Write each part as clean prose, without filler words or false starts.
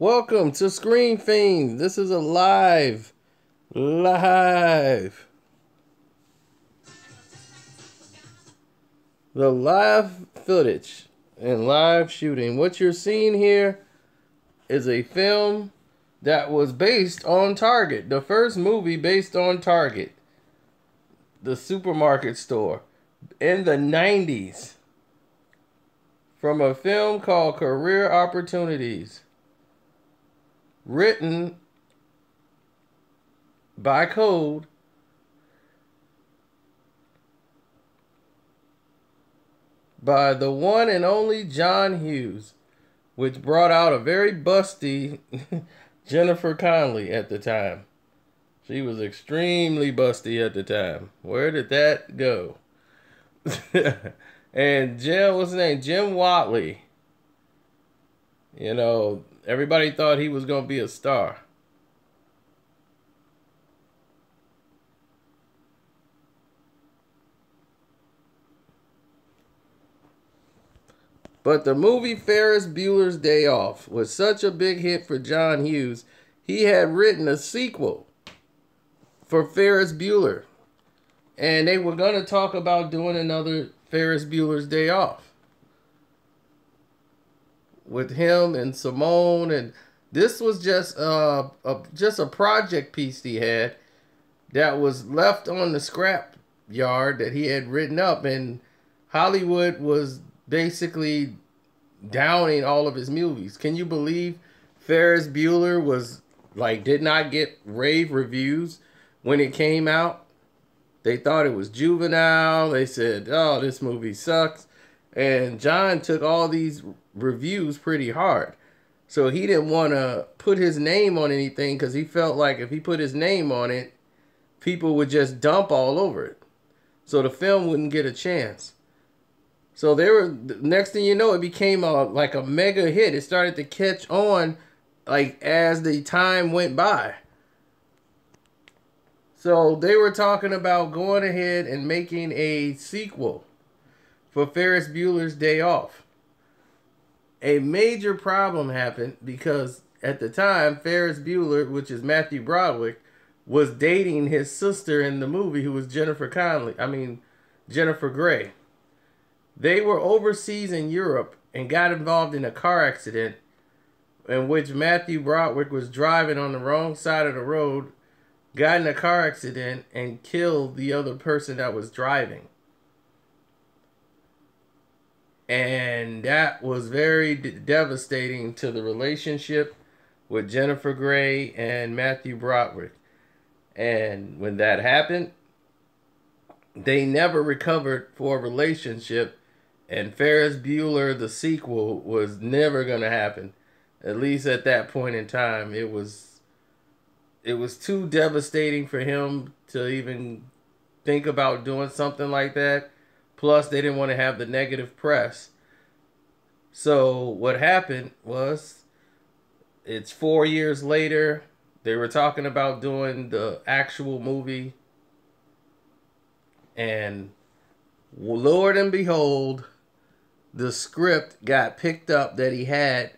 Welcome to Screen Fiend. This is a live. The live footage and live shooting. What you're seeing here is a film that was based on Target. The first movie based on Target. The supermarket store. In the 90s. From a film called Career Opportunities. Written by code by the one and only John Hughes, which brought out a very busty Jennifer Connelly at the time. She was extremely busty at the time. Where did that go? And Jim, what's his name? Jim Watley. You know, everybody thought he was going to be a star. But the movie Ferris Bueller's Day Off was such a big hit for John Hughes, he had written a sequel for Ferris Bueller. And they were going to talk about doing another Ferris Bueller's Day Off with him and Simone, and this was just a project piece he had that was left on the scrap yard that he had written up, and Hollywood was basically downing all of his movies. Can you believe Ferris Bueller was did not get rave reviews when it came out? They thought it was juvenile. They said, "Oh, this movie sucks." And John took all these reviews pretty hard. So he didn't want to put his name on anything because he felt like if he put his name on it, people would just dump all over it. So the film wouldn't get a chance. So next thing you know, it became like a mega hit. It started to catch on as the time went by. So they were talking about going ahead and making a sequel for Ferris Bueller's Day Off. A major problem happened because at the time, Ferris Bueller, which is Matthew Broderick, was dating his sister in the movie, who was Jennifer Grey. They were overseas in Europe and got involved in a car accident in which Matthew Broderick was driving on the wrong side of the road, got in a car accident, and killed the other person that was driving. And that was very devastating to the relationship with Jennifer Grey and Matthew Broderick. And when that happened, they never recovered for a relationship. And Ferris Bueller, the sequel, was never going to happen. At least at that point in time, it was too devastating for him to even think about doing something like that. Plus, they didn't want to have the negative press. So what happened was, it's 4 years later. They were talking about doing the actual movie. And Lord and behold, the script got picked up that he had.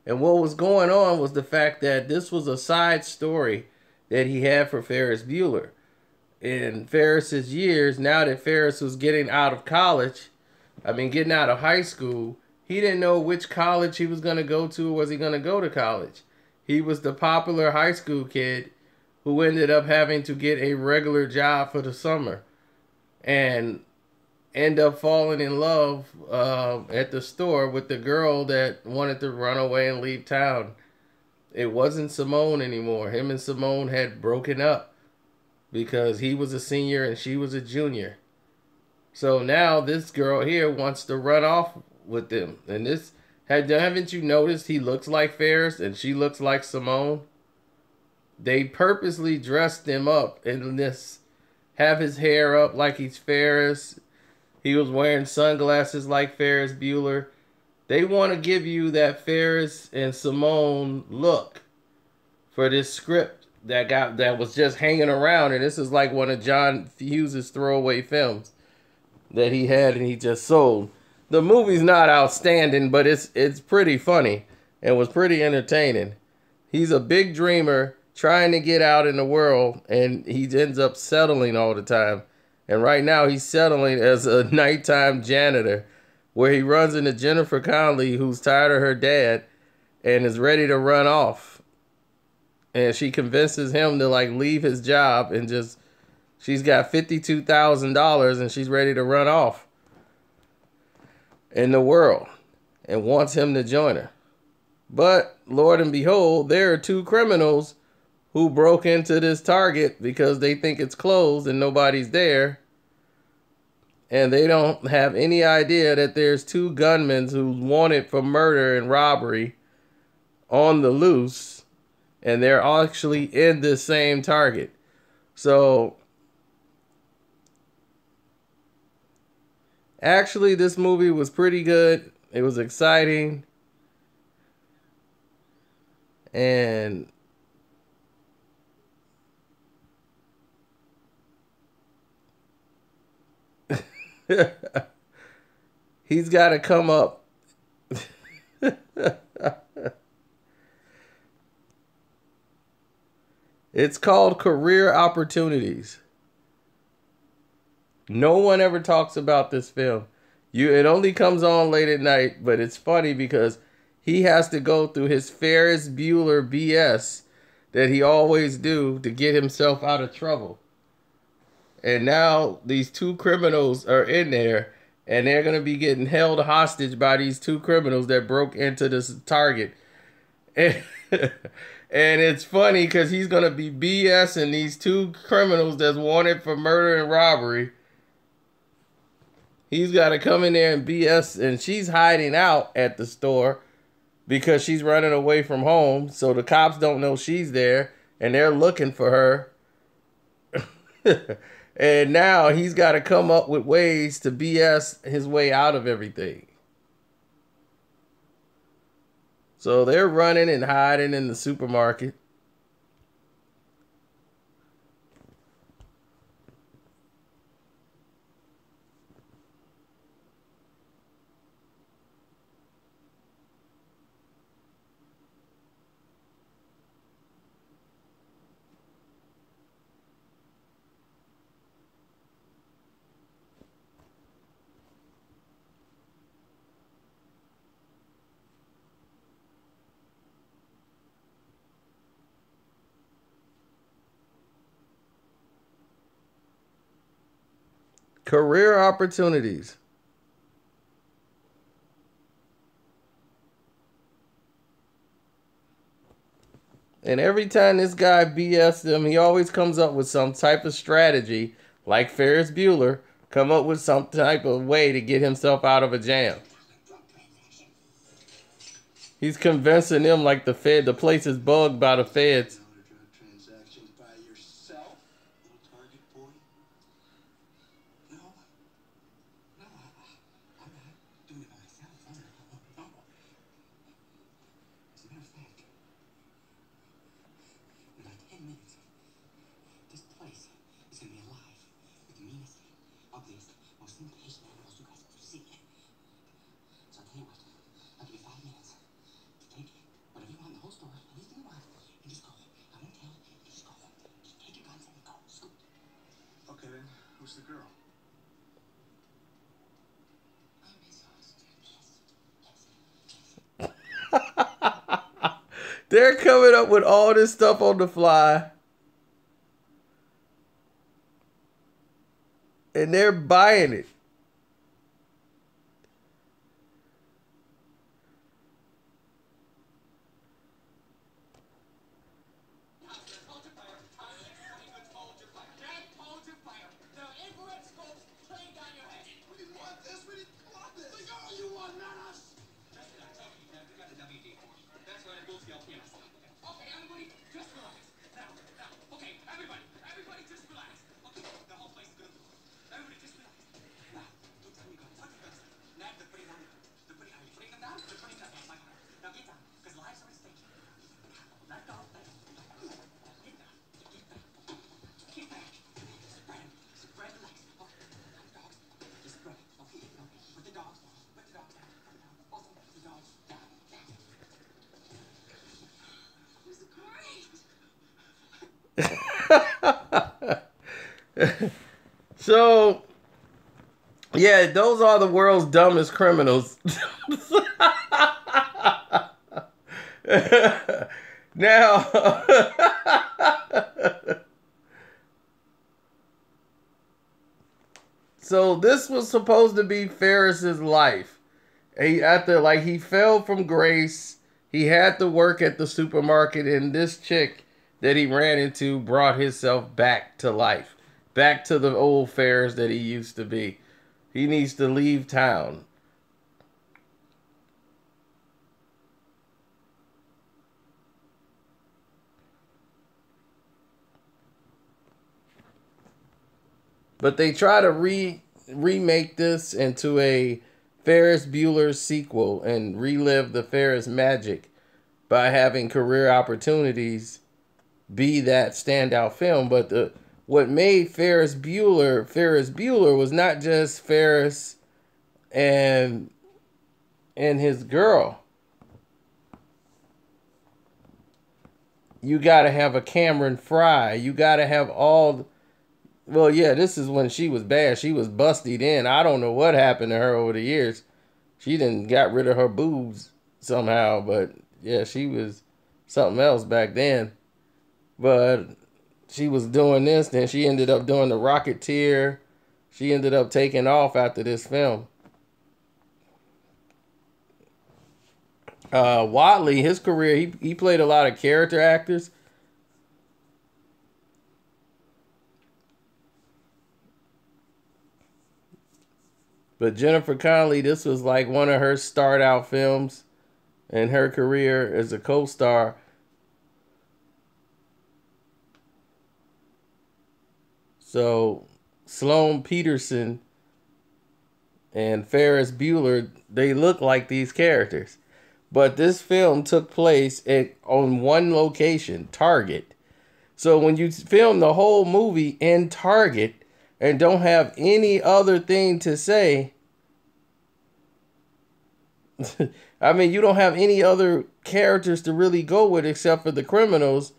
And what was going on was the fact that this was a side story that he had for Ferris Bueller. In Ferris's years, now that Ferris was getting out of college, getting out of high school, he didn't know which college he was going to go to, or was he going to go to college. He was the popular high school kid who ended up having to get a regular job for the summer and end up falling in love at the store with the girl that wanted to run away and leave town. It wasn't Simone anymore. Him and Simone had broken up because he was a senior and she was a junior. So now this girl here wants to run off with them. And haven't you noticed he looks like Ferris and she looks like Simone? They purposely dressed him up in this, have his hair up like he's Ferris. He was wearing sunglasses like Ferris Bueller. They want to give you that Ferris and Simone look for this script that was just hanging around. And this is like one of John Hughes' throwaway films that he had and he just sold. The movie's not outstanding, but it's pretty funny and was pretty entertaining. He's a big dreamer trying to get out in the world, and he ends up settling all the time. And right now he's settling as a nighttime janitor, where he runs into Jennifer Connelly, who's tired of her dad and is ready to run off. And she convinces him to like leave his job and just, she's got $52,000 and she's ready to run off in the world and wants him to join her. But Lord and behold, there are two criminals who broke into this Target because they think it's closed and nobody's there. And they don't have any idea that there's two gunmen who's wanted for murder and robbery on the loose. And they're actually in the same Target. So, actually, this movie was pretty good. It was exciting. And he's got to come up. It's called Career Opportunities. No one ever talks about this film. It only comes on late at night, but it's funny because he has to go through his Ferris Bueller BS that he always do to get himself out of trouble. And now these two criminals are in there, and they're going to be getting held hostage by these two criminals that broke into this Target. And, and it's funny because he's going to be BSing these two criminals that's wanted for murder and robbery. He's got to come in there and BS, and she's hiding out at the store because she's running away from home. So the cops don't know she's there, and they're looking for her. And now he's got to come up with ways to BS his way out of everything. So they're running and hiding in the supermarket. Career opportunities. And every time this guy BS them, he always comes up with some type of strategy, like Ferris Bueller, come up with some type of way to get himself out of a jam. He's convincing them like the place is bugged by the feds. Who's the girl? They're coming up with all this stuff on the fly. And they're buying it. So, yeah, those are the world's dumbest criminals. Now, so this was supposed to be Ferris's life. He fell from grace. He had to work at the supermarket, and this chick that he ran into brought himself back to life, back to the old Ferris that he used to be. He needs to leave town. But they try to remake this into a Ferris Bueller sequel and relive the Ferris magic by having career opportunities be that standout film. But what made Ferris Bueller was not just Ferris and his girl. You got to have a Cameron Fry. You got to have all. Well, yeah, this is when she was bad. She was busted in. I don't know what happened to her over the years. She didn't got rid of her boobs somehow, but yeah, she was something else back then. But she was doing this, then she ended up doing The Rocketeer. She ended up taking off after this film. Watley, his career, he played a lot of character actors. But Jennifer Connelly, this was like one of her start out films in her career as a co-star. So Sloane Peterson and Ferris Bueller, they look like these characters. But this film took place on one location, Target. So when you film the whole movie in Target and don't have any other thing to say, I mean, you don't have any other characters to really go with except for the criminals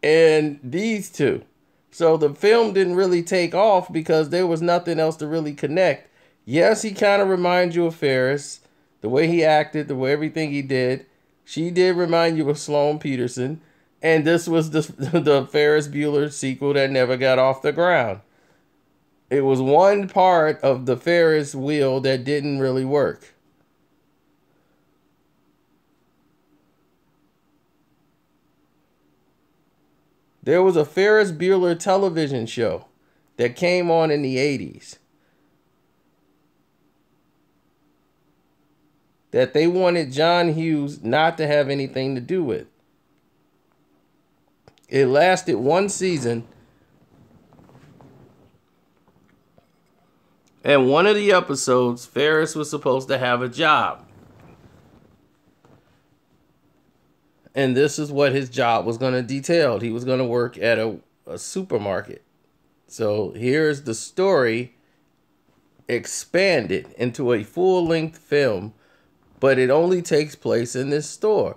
and these two. So the film didn't really take off because there was nothing else to really connect. Yes, he kind of reminds you of Ferris, the way he acted, the way everything he did. She did remind you of Sloane Peterson. And this was the Ferris Bueller sequel that never got off the ground. It was one part of the Ferris wheel that didn't really work. There was a Ferris Bueller television show that came on in the 80s that they wanted John Hughes not to have anything to do with. It lasted one season. And one of the episodes, Ferris was supposed to have a job. And this is what his job was going to detail. He was going to work at a supermarket. So here's the story expanded into a full-length film, but it only takes place in this store.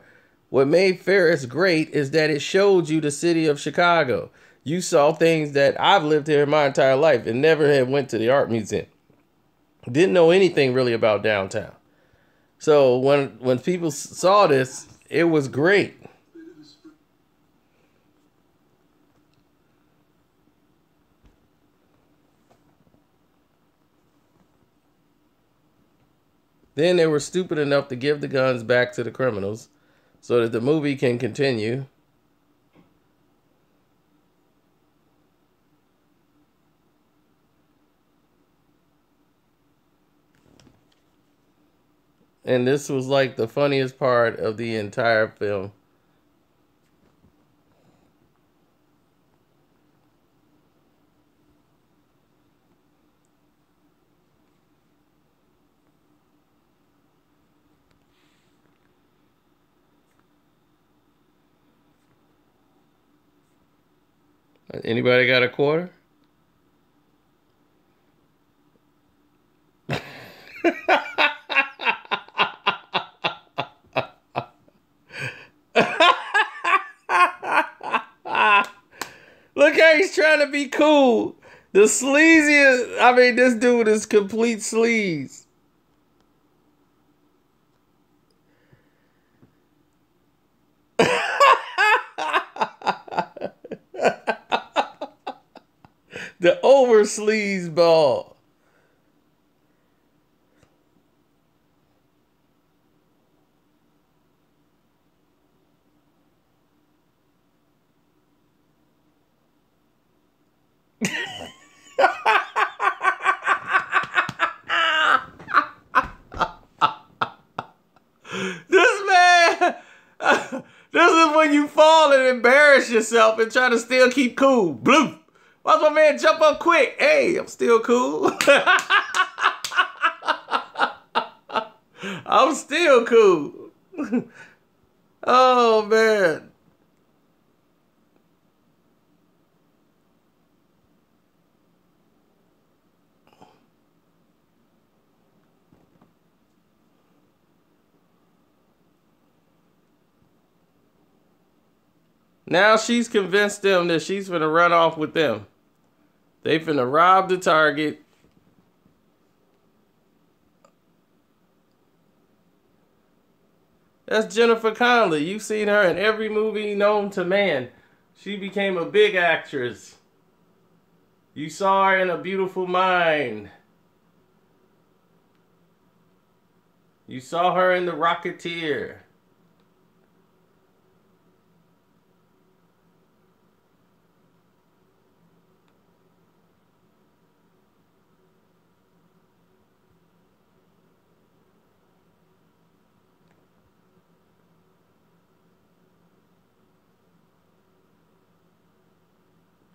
What made Ferris great is that it showed you the city of Chicago. You saw things that I've lived here my entire life and never had went to the art museum. Didn't know anything really about downtown. So when people saw this, it was great. Then they were stupid enough to give the guns back to the criminals so that the movie can continue. And this was like the funniest part of the entire film. Anybody got a quarter? Look how he's trying to be cool. The sleaziest. I mean, this dude is complete sleaze. The over sleaze ball. This man, this is when you fall and embarrass yourself and try to still keep cool. Bloop. Watch my man jump up quick. Hey, I'm still cool. I'm still cool. Oh, man. Now she's convinced them that she's finna run off with them. They finna rob the Target. That's Jennifer Connelly. You've seen her in every movie known to man. She became a big actress. You saw her in A Beautiful Mind. You saw her in The Rocketeer.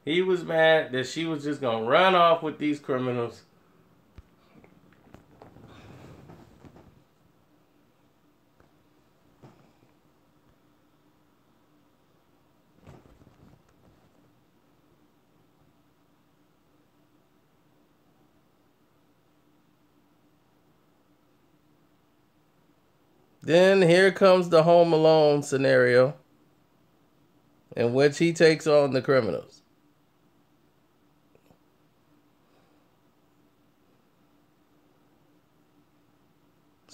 He was mad that she was just going to run off with these criminals. Then here comes the Home Alone scenario in which he takes on the criminals.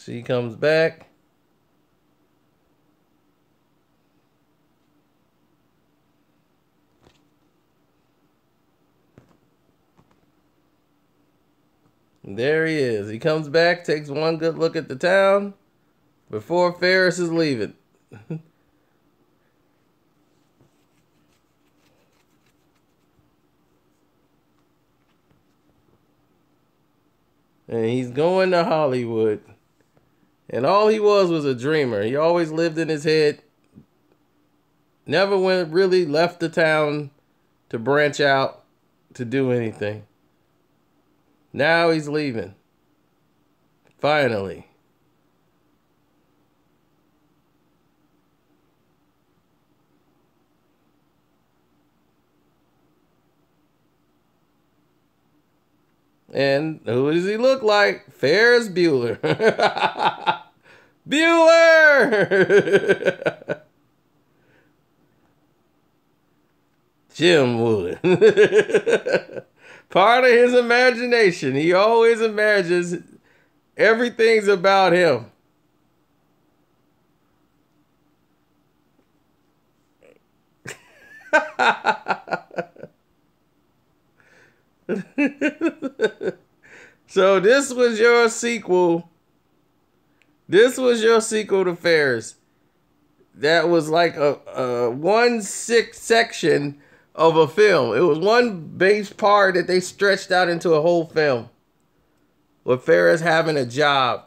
She comes back. There he is. He comes back, takes one good look at the town before Ferris is leaving. And he's going to Hollywood. And all he was a dreamer. He always lived in his head. Never really left the town to branch out to do anything. Now he's leaving. Finally. And who does he look like? Ferris Bueller. Bueller! Jim Wood. Part of his imagination. He always imagines everything's about him. So this was your sequel. This was your sequel to Ferris. That was like a 1/6 section of a film. It was one base part that they stretched out into a whole film. With Ferris having a job.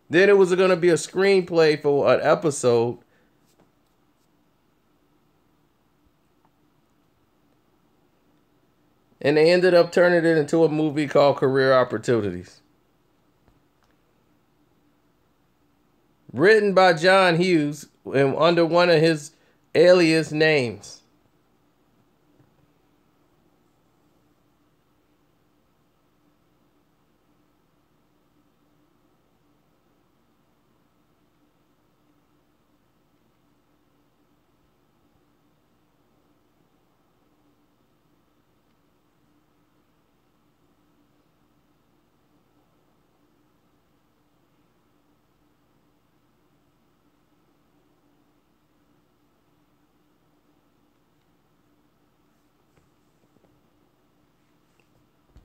Then it was going to be a screenplay for an episode. And they ended up turning it into a movie called Career Opportunities. Written by John Hughes and under one of his alias names.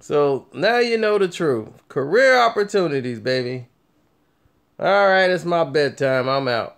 So now you know the truth. Career opportunities, baby. All right, it's my bedtime. I'm out.